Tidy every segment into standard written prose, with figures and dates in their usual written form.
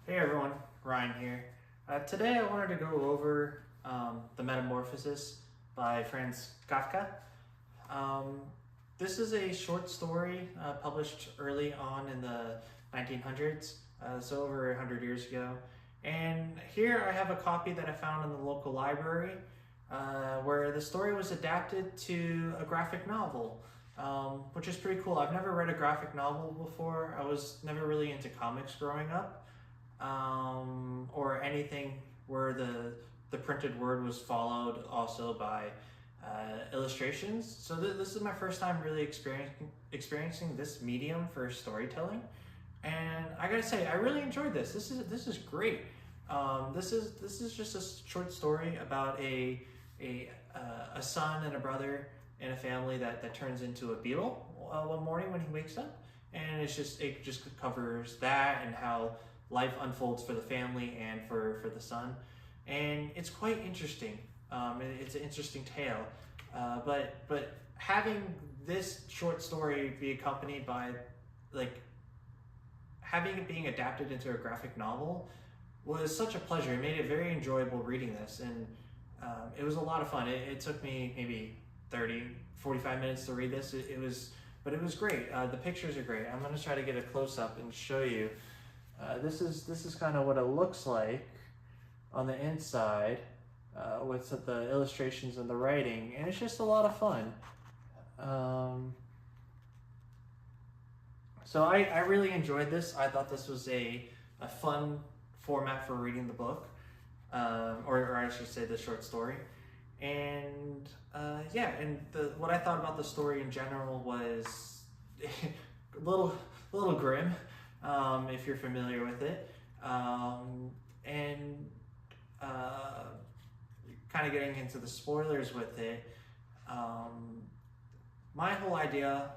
Hey everyone, Ryan here. Today I wanted to go over The Metamorphosis by Franz Kafka. Um, this is a short story published early on in the 1900s, so over 100 years ago. And here I have a copy that I found in the local library where the story was adapted to a graphic novel, which is pretty cool. I've never read a graphic novel before. I was never really into comics growing up, or anything where the printed word was followed also by illustrations. So this is my first time really experiencing this medium for storytelling, and I gotta say I really enjoyed this. This is great. This is just a short story about a son and a brother in a family that turns into a beetle one morning when he wakes up, and it just covers that and how life unfolds for the family and for the son, and it's quite interesting. It's an interesting tale, but having this short story be accompanied by like having it being adapted into a graphic novel was such a pleasure. It made it very enjoyable reading this, and it was a lot of fun. It took me maybe 30-45 minutes to read this. But it was great. The pictures are great. I'm going to try to get a close-up and show you. This is kind of what it looks like on the inside with the illustrations and the writing, and it's just a lot of fun. So I really enjoyed this. I thought this was a fun format for reading the book, or I should say the short story. And yeah, and what I thought about the story in general was a little grim, if you're familiar with it, and kind of getting into the spoilers with it. My whole idea,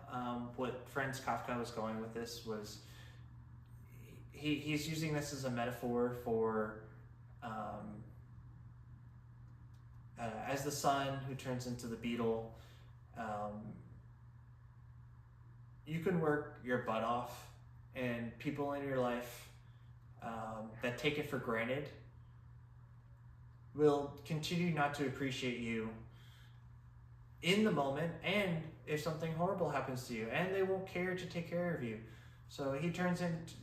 what Franz Kafka was going with this was he's using this as a metaphor for as the son who turns into the beetle. You can work your butt off, and people in your life that take it for granted will continue not to appreciate you in the moment, and if something horrible happens to you, and they won't care to take care of you. So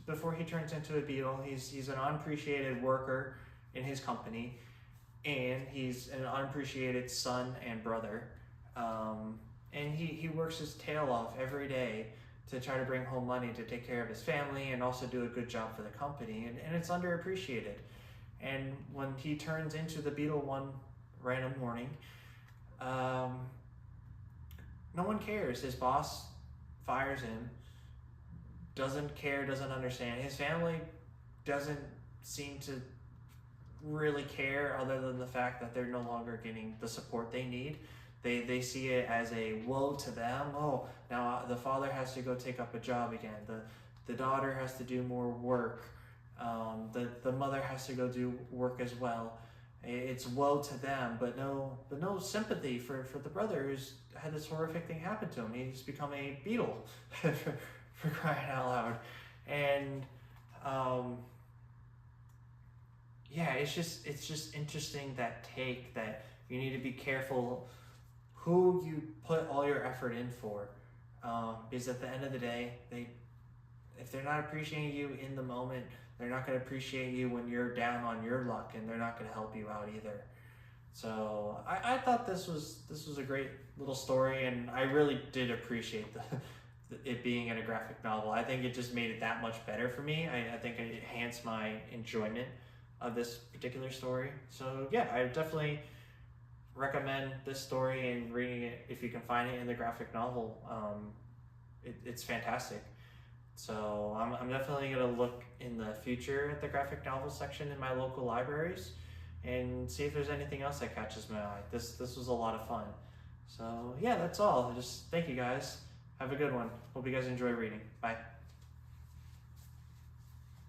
before he turns into a beetle, he's an unappreciated worker in his company, and he's an unappreciated son and brother. And he works his tail off every day to try to bring home money to take care of his family and also do a good job for the company, and it's underappreciated. And when he turns into the beetle one random morning, no one cares. His boss fires him, doesn't care, doesn't understand. His family doesn't seem to really care, other than the fact that they're no longer getting the support they need. They see it as a woe to them. Oh, now the father has to go take up a job again. The daughter has to do more work. The mother has to go do work as well. It's woe to them, but no sympathy for the brother who's had this horrific thing happen to him. He's become a beetle, for crying out loud. And yeah, it's just interesting, that take that you need to be careful who you put all your effort in for, because at the end of the day, if they're not appreciating you in the moment, they're not going to appreciate you when you're down on your luck, and they're not going to help you out either. So I thought this was a great little story, and I really did appreciate it being in a graphic novel. I think it just made it that much better for me. I think it enhanced my enjoyment of this particular story. So yeah, I definitely recommend this story and reading it if you can find it in the graphic novel. It's fantastic. So I'm definitely going to look in the future at the graphic novel section in my local libraries and see if there's anything else that catches my eye. This was a lot of fun. So yeah, that's all. Just thank you guys. Have a good one. Hope you guys enjoy reading. Bye.